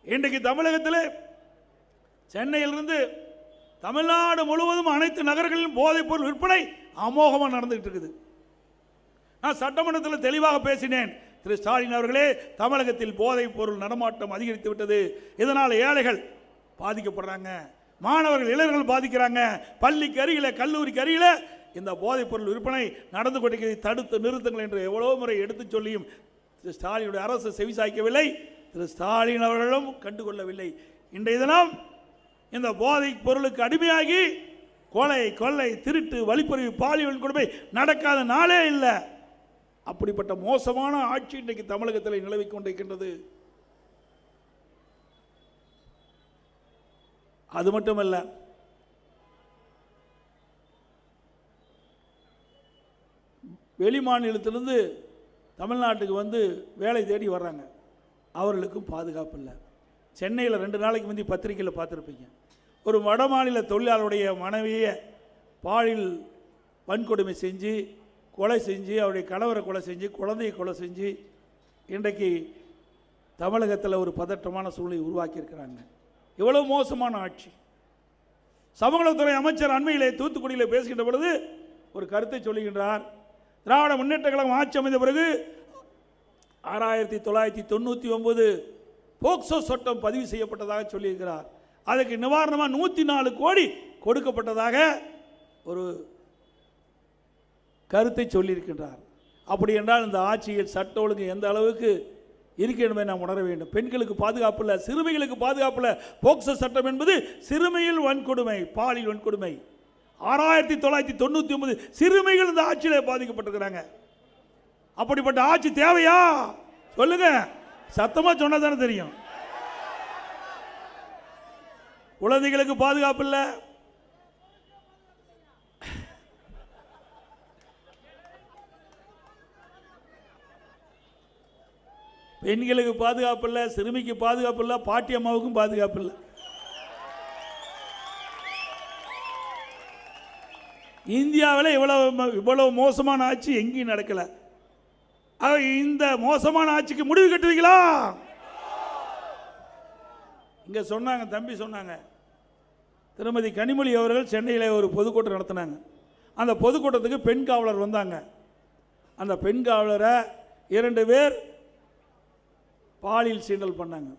இன்றைக்கு தமிழகத்தில் சென்னையிலிருந்து தமிழ்நாடு முழுவதும் அனைத்து நகர்களிலும் போதைப் பொருள் விற்பனை அமோகமாக நடந்துகிட்டு இருக்குது. நான் சட்டமன்றத்தில் தெளிவாக பேசினேன். திரு ஸ்டாலின் அவர்களே, தமிழகத்தில் போதைப் பொருள் நடமாட்டம் அதிகரித்து விட்டது. இதனால் ஏழைகள் பாதிக்கப்படுறாங்க, மாணவர்கள் இளைஞர்கள் பாதிக்கிறாங்க. பள்ளிக்கு அருகில் கல்லூரிக்கு அருகில் இந்த போதைப் பொருள் விற்பனை நடந்து கொண்டிருக்கிறது, தடுத்து நிறுத்துங்கள் என்று எவ்வளவு முறை எடுத்து சொல்லியும் திரு ஸ்டாலினுடைய அரசு செவிசாய்க்கவில்லை. திரு ஸ்டாலின் அவர்களும் கண்டுகொள்ளவில்லை. இன்றைய தினம் இந்த போதைப் பொருளுக்கு அடிமையாகி கொலை, கொள்ளை, திருட்டு, வழிப்பறிவு, பாலியல் கொடுமை நடக்காத நாளே இல்லை. அப்படிப்பட்ட மோசமான ஆட்சி இன்றைக்கு தமிழகத்தில் நிலவிக் கொண்டிருக்கின்றது. அது மட்டுமல்ல, வெளி மாநிலத்திலிருந்து தமிழ்நாட்டுக்கு வந்து வேலை தேடி வர்றாங்க, அவர்களுக்கும் பாதுகாப்பு இல்லை. சென்னையில் 2 நாளைக்கு முந்தி பத்திரிகையில் பார்த்துருப்பீங்க, ஒரு வட மாநில தொழிலாளருடைய மனைவியை பாலியல் வன்கொடுமை செஞ்சு கொலை செஞ்சு, அவருடைய கணவரை கொலை செஞ்சு, குழந்தையை கொலை செஞ்சு இன்றைக்கு தமிழகத்தில் ஒரு பதற்றமான சூழ்நிலை உருவாக்கியிருக்கிறாங்க. இவ்வளவு மோசமான ஆட்சி. சமூகத்துறை அமைச்சர் அண்மையிலே தூத்துக்குடியில் பேசுகின்ற பொழுது ஒரு கருத்தை சொல்லுகின்றார். திராவிட முன்னேற்ற கழகம் ஆட்சி அமைந்த பிறகு 6999 போக்சோ சட்டம் பதிவு செய்யப்பட்டதாக சொல்லியிருக்கிறார். அதுக்கு நிவாரணமாக 104 கோடி கொடுக்கப்பட்டதாக ஒரு கருத்தை சொல்லியிருக்கின்றார். அப்படி என்றால் இந்த ஆட்சியில் சட்ட ஒழுங்கு எந்த அளவுக்கு இருக்கிறது நாம் உணர வேண்டும். பெண்களுக்கு பாதுகாப்பு இல்லை, சிறுமிகளுக்கு பாதுகாப்பு இல்லை. போக்சோ சட்டம் என்பது சிறுமியில் வன்கொடுமை, பாலியல் வன்கொடுமை. 6999 சிறுமிகள் இந்த ஆட்சியில் பாதிக்கப்பட்டிருக்கிறாங்க. அப்படிப்பட்ட ஆட்சி தேவையா சொல்லுங்க? சத்தமா சொன்னதானே தெரியும். குழந்தைகளுக்கு பாதுகாப்பு இல்லை, பெண்களுக்கு பாதுகாப்பு இல்லை, சிறுமிக்கு பாதுகாப்பு இல்லை, பாட்டி அம்மாவுக்கும் பாதுகாப்பு இல்லை. இந்தியாவில் இவ்வளவு மோசமான ஆட்சி எங்கேயும் நடக்கல. இந்த மோசமான ஆட்சிக்கு முடிவு கட்டுவீங்களா? இங்க சொன்னாங்க, தம்பி சொன்னாங்க, திருமதி கனிமொழி அவர்கள் சென்னையில் ஒரு பொதுக்கூட்டம் நடத்தினாங்க. அந்த பொதுக்கூட்டத்துக்கு பெண் காவலர் வந்தாங்க. அந்த பெண் காவலரை 2 பேர் பாலியல் சீண்டல் பண்ணாங்க.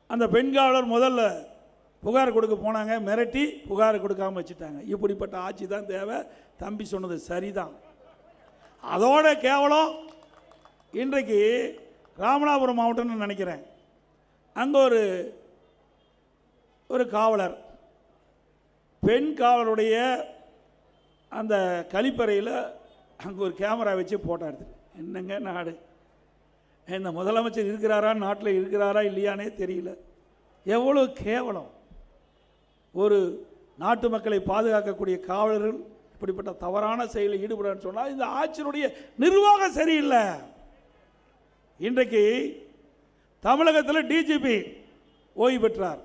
அந்த பெண் காவலர் முதல்ல புகார் கொடுக்க போனாங்க, மிரட்டி புகார் கொடுக்காம வச்சுட்டாங்க. இப்படிப்பட்ட ஆட்சி தான் தேவை. தம்பி சொன்னது சரிதான். அதோட கேவலம், இன்றைக்கு ராமநாதபுரம் மாவட்டம்னு நினைக்கிறேன், அங்கே ஒரு காவலர் பெண் காவலருடைய அந்த கழிப்பறையில் அங்கே ஒரு கேமரா வச்சு போட்டோ எடுத்துரு. என்னங்க நாடு! இந்த முதலமைச்சர் இருக்கிறாரா, நாட்டில் இருக்கிறாரா இல்லையானே தெரியல. எவ்வளோ கேவலம்! ஒரு நாட்டு மக்களை பாதுகாக்கக்கூடிய காவலர்கள் இப்படிப்பட்ட தவறான செயலில் ஈடுபடுறான்னு சொன்னால் இந்த ஆட்சியினுடைய நிர்வாகம் சரியில்லை. இன்றைக்கு தமிழகத்தில் டிஜிபி ஓய்வு பெற்றார்.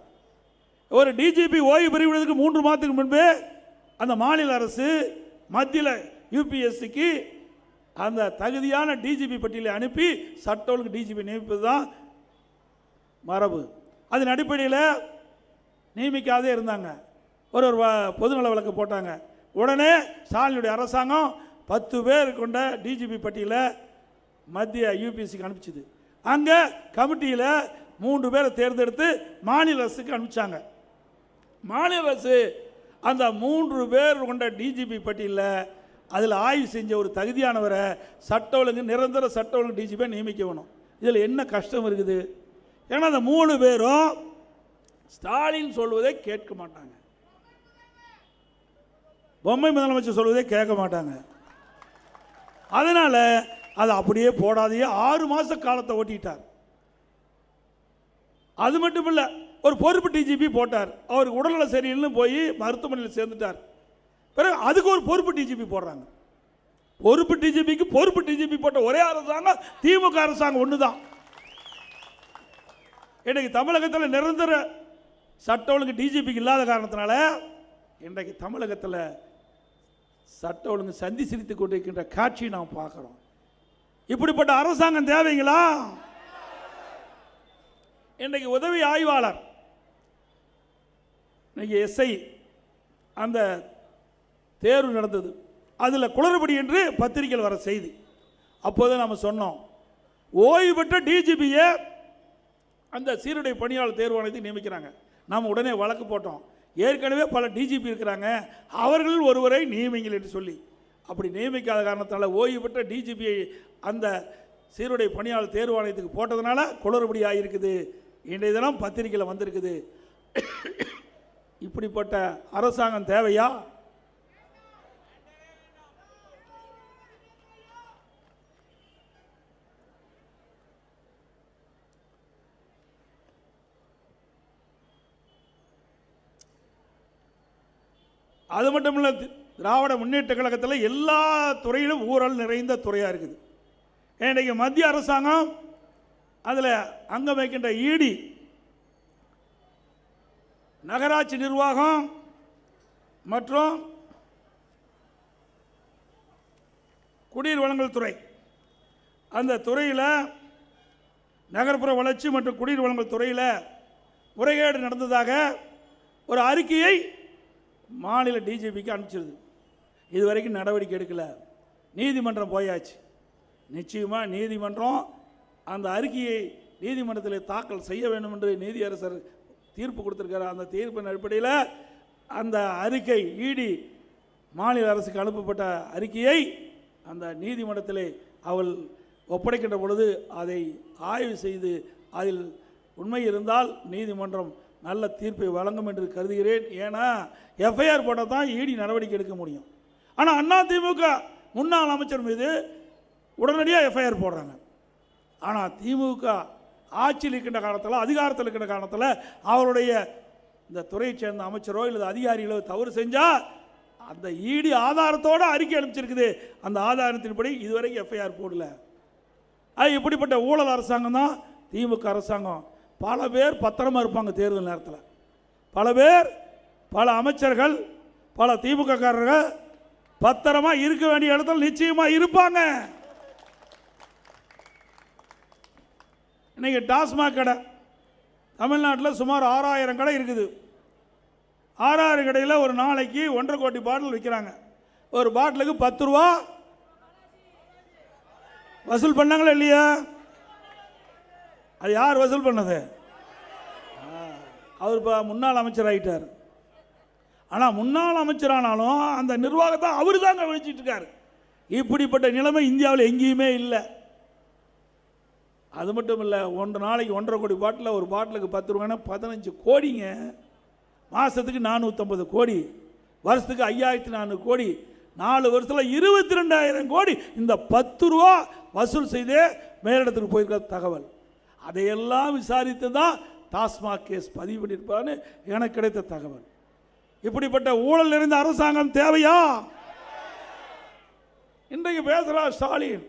ஒரு டிஜிபி ஓய்வு பெறுவதற்கு 3 மாதத்துக்கு முன்பே அந்த மாநில அரசு மத்தியில் யூபிஎஸ்சிக்கு அந்த தகுதியான டிஜிபி பட்டியலை அனுப்பி சட்ட ஒழுங்கு டிஜிபி நியமிப்பது தான் மரபு. அதன் அடிப்படையில் நியமிக்காதே இருந்தாங்க. ஒரு பொதுநல வழக்கு போட்டாங்க. உடனே ஸ்டாலினுடைய அரசாங்கம் 10 பேர் கொண்ட டிஜிபி பட்டியலை மத்திய யூபிஎஸ்சிக்கு அனுப்பிச்சுது. அங்கே கமிட்டியில் 3 பேரை தேர்ந்தெடுத்து மாநில அரசுக்கு அனுப்பிச்சாங்க. மாநில அரசு அந்த 3 பேர் கொண்ட டிஜிபி பட்டியலில் அதில் ஆய்வு செஞ்ச ஒரு தகுதியானவரை சட்ட ஒழுங்கு நிரந்தர சட்ட ஒழுங்கு டிஜிபியை நியமிக்க வேணும். இதில் என்ன கஷ்டம் இருக்குது? ஏன்னா அந்த 3 பேரும் ஸ்டாலின் சொல்வதை கேட்க மாட்டாங்க, பொம்மை முதலமைச்சர் சொல்வதை கேட்க மாட்டாங்க. அதனால அதை அப்படியே போடாதையே 6 மாத காலத்தை ஓட்டிட்டார். அது மட்டும் இல்லை, ஒரு பொறுப்பு டிஜிபி போட்டார். அவருக்கு உடல்நல சரியில்லைன்னு போய் மருத்துவமனையில் சேர்ந்துட்டார். பிறகு அதுக்கு ஒரு பொறுப்பு டிஜிபி போடுறாங்க. பொறுப்பு டிஜிபிக்கு பொறுப்பு டிஜிபி போட்ட ஒரே அரசாங்கம் திமுக அரசாங்கம் ஒண்ணுதான். இன்னைக்கு தமிழகத்தில் நிரந்தர சட்ட ஒழுங்கு டிஜிபிக்கு இல்லாத காரணத்தினால இன்றைக்கு தமிழகத்தில் சட்ட ஒழுங்கு சந்தி சிரித்துக் கொண்டிருக்கின்ற காட்சி நாம் பார்க்கிறோம். இப்படிப்பட்ட அரசாங்கம் தேவைங்களா? இன்றைக்கு உதவி ஆய்வாளர், இன்னைக்கு எஸ்ஐ அந்த தேர்வு நடந்தது, அதில் குளறுபடி என்று பத்திரிகையில் வர செய்தி. அப்போது நம்ம சொன்னோம், ஓய்வு பெற்ற டிஜிபியை அந்த சீருடை பணியாளர் தேர்வாணையத்தை நியமிக்கிறாங்க. நாம் உடனே வழக்கு போட்டோம், ஏற்கனவே பல டிஜிபி இருக்கிறாங்க, அவர்கள் ஒருவரை நியமிங்கள் என்று சொல்லி. அப்படி நியமிக்காத காரணத்தால் ஓய்வு பெற்ற டிஜிபியை அந்த சீருடை பணியாளர் தேர்வாணையத்துக்கு போட்டதுனால குளறுபடி ஆகியிருக்குது. இன்றைய தினம் பத்திரிகையில் வந்திருக்குது. இப்படிப்பட்ட அரசாங்கம் தேவையா? அது மட்டும் இல்லை, திராவிட முன்னேற்ற கழகத்தில் எல்லா துறையிலும் ஊழல் நிறைந்த துறையாக இருக்குது. இன்றைக்கு மத்திய அரசாங்கம் அதில் அங்கம் வைக்கின்ற இடி, நகராட்சி நிர்வாகம் மற்றும் குடிநீர் வழங்கல் துறை, அந்த துறையில் நகர்ப்புற வளர்ச்சி மற்றும் குடிநீர் வழங்கல் துறையில் முறைகேடு நடந்ததாக ஒரு அறிக்கையை மாநில டிஜிபிக்கு அனுப்பிச்சிருது. இதுவரைக்கும் நடவடிக்கை எடுக்கல. நீதிமன்றம் போயாச்சு. நிச்சயமாக நீதிமன்றம் அந்த அறிக்கையை நீதிமன்றத்தில் தாக்கல் செய்ய வேண்டும் என்று நீதியரசர் தீர்ப்பு கொடுத்திருக்கிறார். அந்த தீர்ப்பின் அடிப்படையில் அந்த அறிக்கை இடி மாநில அரசுக்கு அனுப்பப்பட்ட அறிக்கையை அந்த நீதிமன்றத்தில் அவள் ஒப்படைக்கின்ற பொழுது அதை ஆய்வு செய்து அதில் உண்மை இருந்தால் நீதிமன்றம் நல்ல தீர்ப்பை வழங்கும் என்று கருதுகிறேன். ஏன்னா எஃப்ஐஆர் போட்டால் தான் இடி நடவடிக்கை எடுக்க முடியும். ஆனால் அதிமுக முன்னாள் அமைச்சர் மீது உடனடியாக எஃப்ஐஆர் போடுறாங்க. ஆனால் திமுக ஆட்சியில் இருக்கின்ற காலத்தில், அதிகாரத்தில் இருக்கின்ற காலத்தில் அவருடைய இந்த துறையை சேர்ந்த அமைச்சரோ இல்லை அதிகாரிகளோ தவறு செஞ்சால் அந்த இடி ஆதாரத்தோடு அறிக்கை அனுப்பிச்சிருக்குது. அந்த ஆதாரத்தின்படி இதுவரைக்கும் எஃப்ஐஆர் போடல. அது இப்படிப்பட்ட ஊழல் அரசாங்கம் தான் திமுக அரசாங்கம். பல பேர் பத்திரமா இருப்பாங்க தேர்தல் நேரத்தில். பல பேர், பல அமைச்சர்கள், பல திமுக காரர்கள் பத்திரமா இருக்க வேண்டிய இடத்துல நிச்சயமா இருப்பாங்க. இன்னைக்கு டாஸ்மாக் கடை தமிழ்நாட்டில் சுமார் 6000 கடை இருக்குது. 6000 கடையில் ஒரு நாளைக்கு 1.5 கோடி பாட்டில் விற்கிறாங்க. ஒரு பாட்டிலுக்கு 10 ரூபா வசூல் பண்ணாங்களா இல்லையா? அது யார் வசூல் பண்ணது? அவர் இப்போ முன்னாள் அமைச்சர் ஆகிட்டார். ஆனால் முன்னாள் அமைச்சரானாலும் அந்த நிர்வாகத்தை அவர் தான் கவனிச்சிட்டு இருக்கார். இப்படிப்பட்ட நிலைமை இந்தியாவில் எங்கேயுமே இல்லை. அது மட்டும் இல்லை, ஒன்று நாளைக்கு 1.5 கோடி பாட்டில் ஒரு பாட்டிலுக்கு 10 ரூபாய்னா 15 கோடிங்க. மாதத்துக்கு 450 கோடி, வருஷத்துக்கு 5400 கோடி, 4 வருஷத்தில் 22,000 கோடி இந்த 10 ரூபா வசூல் செய்தே மேலிடத்துக்கு போயிருக்கிற தகவல். அதையெல்லாம் விசாரித்து தான் டாஸ்மாக் கேஸ் பதிவு பண்ணியிருப்பான்னு எனக்கு கிடைத்த தகவல். இப்படிப்பட்ட ஊழல் நிறைந்த அரசாங்கம் தேவையா? இன்றைக்கு பேசுகிறார் ஸ்டாலின்.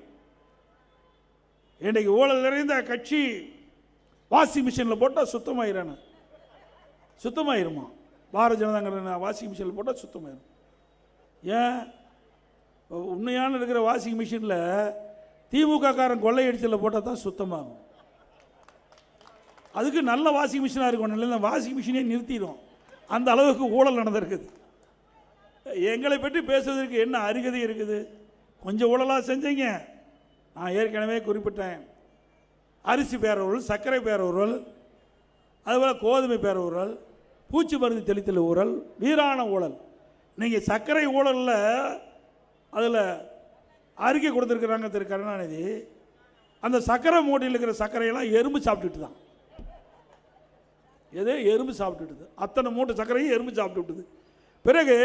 இன்றைக்கு ஊழல் நிறைந்த கட்சி வாஷிங் மிஷினில் போட்டால் சுத்தமாயிரான, சுத்தமாயிருமா? பாரதிய ஜனதாங்கிற வாஷிங் மிஷினில் போட்டால் சுத்தமாயிரும். ஏன்? உண்மையான இருக்கிற வாஷிங் மிஷினில் திமுக காரன் கொள்ளையடிச்சலில் போட்டால் தான் சுத்தமாகும். அதுக்கு நல்ல வாஷிங் மிஷினாக இருக்கும், நல்ல வாஷிங் மிஷினே நிறுத்திடும். அந்த அளவுக்கு ஊழல் நடந்திருக்குது. எங்களை பற்றி பேசுவதற்கு என்ன அருகதை இருக்குது? கொஞ்சம் ஊழலாக செஞ்சீங்க. நான் ஏற்கனவே குறிப்பிட்டேன், அரிசி பேரூரல், சர்க்கரை பேரூரல், அதுபோல் கோதுமை பேரூரல், பூச்சி மருந்து தெளித்தல் ஊழல், வீரான ஊழல். நீங்கள் சர்க்கரை ஊழலில் அதில் அறிக்கை கொடுத்துருக்குறாங்க திரு கருணாநிதி. அந்த சர்க்கரை மூட்டையில் இருக்கிற சர்க்கரையெல்லாம் எறும்பு சாப்பிட்டுட்டு தான். எது? எறும்பு சாப்பிட்டுட்டுது. அத்தனை மூட்டை சர்க்கரையும் எறும்பு சாப்பிட்டுட்டுது. பிறகு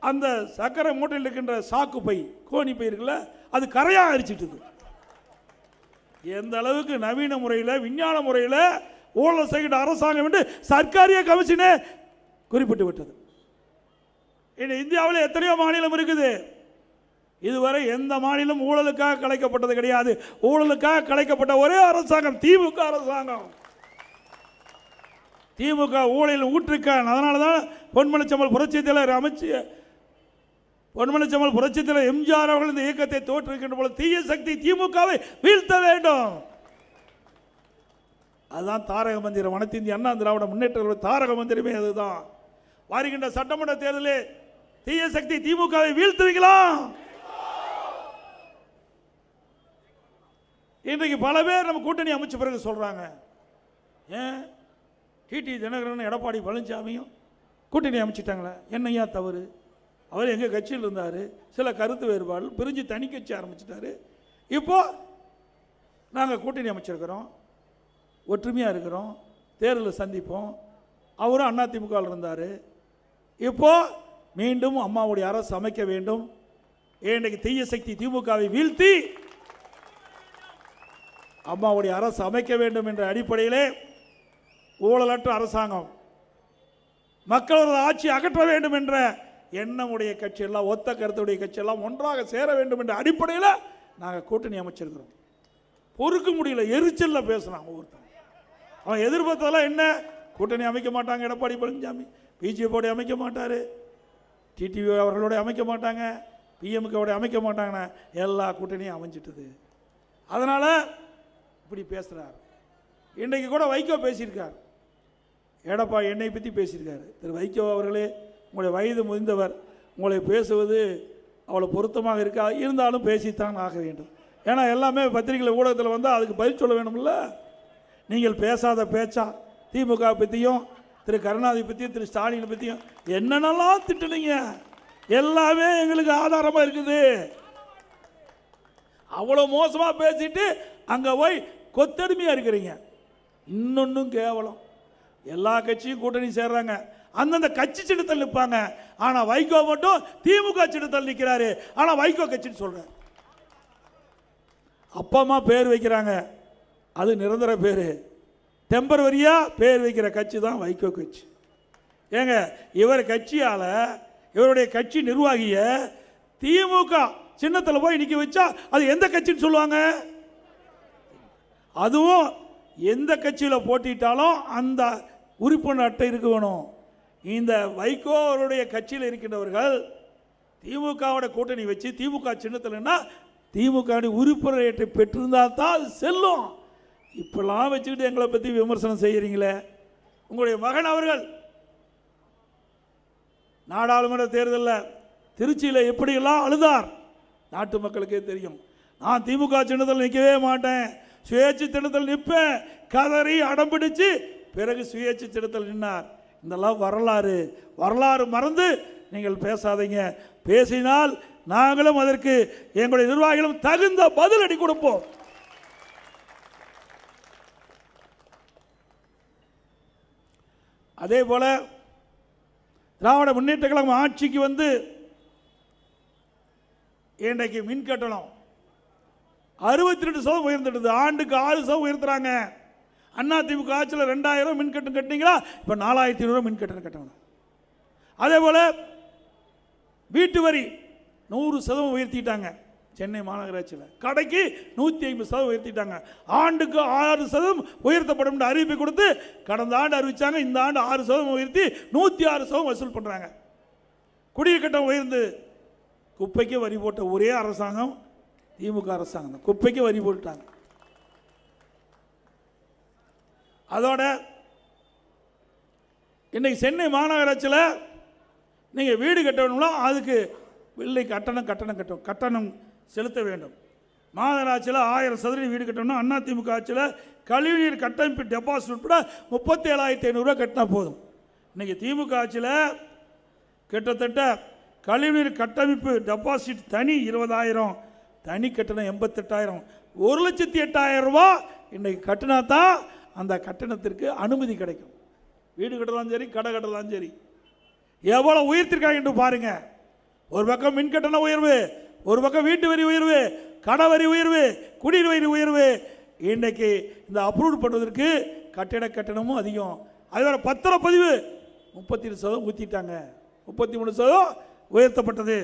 அந்த சர்க்கரை மூட்டையில் இருக்கின்ற சாக்கு பை, கோணி பை இருக்குல்ல, அது கரையாக அரிச்சிட்டுது. எந்த அளவுக்கு நவீன முறையில், விஞ்ஞான முறையில் ஊழல் செய்கின்ற அரசாங்கம் என்று சர்க்காரிய கமிஷனே குறிப்பிட்டு விட்டது. இந்தியாவில் எத்தனையோ மாநிலம் இருக்குது. இதுவரை எந்த மாநிலம் ஊழலுக்காக கலைக்கப்பட்டது கிடையாது. ஊழலுக்காக கலைக்கப்பட்ட ஒரே அரசாங்கம் திமுக அரசாங்கம். திமுக ஊழலில் ஊற்றுக்கான். அதனால தான் பொன்மனச்செம்மல் புரட்சித் தலைவர் பொன்மனச்செம்மல் புரட்சித் தலைவர் எம்ஜிஆர் அவர்கள் இந்த இயக்கத்தை தோற்றுவிக்கின்ற போது தீய சக்தி திமுகவை வீழ்த்த வேண்டும். அதுதான் தாரக மந்திரம். அனைத்து இந்திய அண்ணா திராவிட முன்னேற்ற தாரக மந்திரமே அதுதான். வருகின்ற சட்டமன்ற தேர்தலில் தீய சக்தி திமுகவை வீழ்த்துவீங்களா? இன்றைக்கு பல பேர் நம்ம கூட்டணி அமைச்ச பிறகு சொல்றாங்க, ஏன் டிடி தினகரன் எடப்பாடி பழனிசாமியும் கூட்டணி அமைச்சிட்டாங்களே, என்னையா தவறு? அவர் எங்கள் கட்சியில் இருந்தார், சில கருத்து வேறுபாடு பிரிஞ்சு தனி கட்சி ஆரம்பிச்சிட்டாரு. இப்போ நாங்கள் கூட்டணி அமைச்சிருக்கிறோம், ஒற்றுமையாக இருக்கிறோம், தேர்தலில் சந்திப்போம். அவரும் அதிமுக இருந்தார். இப்போ மீண்டும் அம்மாவுடைய அரசு அமைக்க வேண்டும். இன்றைக்கு தீய சக்தி திமுகவை வீழ்த்தி அம்மாவுடைய அரசு அமைக்க வேண்டும் என்ற அடிப்படையிலே ஊழலற்ற அரசாங்கம், மக்களோட ஆட்சி அகற்ற வேண்டும் என்ற எண்ணமுடைய கட்சியெல்லாம், ஒத்த கருத்துடைய கட்சியெல்லாம் ஒன்றாக சேர வேண்டும் என்ற அடிப்படையில் நாங்கள் கூட்டணி அமைச்சிருக்கிறோம். பொறுக்க முடியல, எரிச்சலில் பேசுகிறான் ஒவ்வொருத்தன். அவன் எதிர்பார்த்ததெல்லாம் என்ன? கூட்டணி அமைக்க மாட்டாங்க எடப்பாடி பழனிசாமி, பிஜேபியோட அமைக்க மாட்டார், டிடிவி அவர்களோட அமைக்க மாட்டாங்க, பிஎம்கோட அமைக்க மாட்டாங்கண்ணா. எல்லா கூட்டணியும் அமைஞ்சிட்டது. அதனால் இப்படி பேசுகிறார். இன்றைக்கு கூட வைகோ பேசியிருக்கார், எடப்பாடி என்னை பற்றி பேசியிருக்காரு. திரு வைகோ அவர்களே, உங்களுடைய வயது முதிர்ந்தவர், உங்களை பேசுவது அவ்வளோ பொருத்தமாக இருக்கா, இருந்தாலும் பேசித்தான் ஆக வேண்டும். ஏன்னா எல்லாமே பத்திரிகை ஊடகத்தில் வந்தால் அதுக்கு பதில் சொல்ல வேணும்ல. நீங்கள் பேசாத பேச்சா திமுக பற்றியும் திரு கருணாநிதி பற்றியும் திரு ஸ்டாலினை பற்றியும் என்னென்னலாம் திட்டுனீங்க, எல்லாமே எங்களுக்கு ஆதாரமாக இருக்குது. அவ்வளோ மோசமாக பேசிட்டு அங்கே போய் கொத்தடிமையாக இருக்கிறீங்க. இன்னொன்றும் கேவலம், எல்லா கட்சியும் கூட்டணி சேர்றாங்க, அந்தந்த கட்சி சின்னத்தில் நிற்பாங்க. ஆனால் வைகோ மட்டும் திமுக சின்னத்தில் நிற்கிறாரு. ஆனால் வைகோ கட்சின்னு சொல்கிறார். அப்பா அம்மா பேர் வைக்கிறாங்க, அது நிரந்தர பேர். டெம்பரவரியாக பேர் வைக்கிற கட்சி தான் வைகோ கட்சி. ஏங்க, இவர் கட்சியால் இவருடைய கட்சி நிர்வாகிய திமுக சின்னத்தில் போய் நிற்க வச்சா அது எந்த கட்சின்னு சொல்லுவாங்க? அதுவும் எந்த கட்சியில் போட்டிட்டாலும் அந்த உறுப்பினர் அட்டை இருக்க வேணும். இந்த வைகோ அவருடைய கட்சியில் இருக்கின்றவர்கள் திமுகவோட கூட்டணி வச்சு திமுக சின்னத்தில்னா திமுக உறுப்பினர் அட்டை பெற்றிருந்தால் தான் அது செல்லும். இப்பெல்லாம் வச்சுக்கிட்டு எங்களை பற்றி விமர்சனம் செய்கிறீங்களே. உங்களுடைய மகன் அவர்கள் நாடாளுமன்ற தேர்தலில் திருச்சியில் எப்படியெல்லாம் அழுதார் நாட்டு மக்களுக்கே தெரியும். நான் திமுக சின்னத்தில் நிற்கவே மாட்டேன், சுயேட்சை சின்னத்தில் நிற்பேன், கதறி அடம்பிடிச்சு பிறகு சுயேட்சை சின்னத்தில் நின்னார். இதெல்லாம் வரலாறு மறந்து நீங்கள் பேசாதீங்க. பேசினால் நாங்களும் அதற்கு எங்களுடைய நிர்வாகிகளும் தகுந்த பதிலடி கொடுப்போம். அதே போல திராவிட முன்னேற்ற கழகம் ஆட்சிக்கு வந்து இன்றைக்கு மின் கட்டணம் 62% உயர்ந்துடுது. ஆண்டுக்கு 6% உயர்த்துறாங்க. அதிமுக ஆட்சியில் 2000 மின் கட்டணம் கட்டினீங்களா, இப்போ 4500 மின் கட்டணம் கட்டணும். அதே போல வீட்டு வரி 100% உயர்த்திட்டாங்க. சென்னை மாநகராட்சியில் கடைக்கு 150% உயர்த்திட்டாங்க. ஆண்டுக்கு 6% உயர்த்தப்படும் என்று அறிவிப்பை கொடுத்து கடந்த ஆண்டு அறிவிச்சாங்க. இந்த ஆண்டு 6% உயர்த்தி 106% வசூல் பண்ணுறாங்க. குடிநீர் கட்டணம் உயர்ந்து குப்பைக்கு வரி போட்ட ஒரே அரசாங்கம் திமுக அரசாங்கம் தான். குப்பைக்கு வரி போட்டாங்க. அதோட இன்னைக்கு சென்னை மாநகராட்சியில் நீங்கள் வீடு கட்டணும்னா அதுக்கு வெள்ளை கட்டணம் செலுத்த வேண்டும். மாநகராட்சியில் 1000 வீடு கட்டணும்னா அதிமுக ஆட்சியில் கழிவுநீர் கட்டமைப்பு டெபாசிட் உட்பட 37,500 கட்டினா போதும். இன்னைக்கு திமுக ஆட்சியில் கிட்டத்தட்ட கழிவுநீர் கட்டமைப்பு டெபாசிட் தனி 20,000, தனி கட்டணம் 88,000, 1,08,000 ரூபா இன்னைக்கு கட்டினா தான் அந்த கட்டணத்திற்கு அனுமதி கிடைக்கும். வீடு கட்டலாம் சரி, கடை கட்டலாம் சரி. எவ்வளோ உயர்த்திருக்காங்க என்று பாருங்க. ஒரு பக்கம் மின் கட்டண உயர்வு, ஒரு பக்கம் வீட்டு வரி உயர்வு, கடை வரி உயர்வு, குடிநீர் வரி உயர்வு. இன்றைக்கு இந்த அப்ரூவ் பண்ணுவதற்கு கட்டிட கட்டணமும் அதிகம். அதோட பத்திரப்பதிவு 32% ஊற்றிட்டாங்க, 33% உயர்த்தப்பட்டது.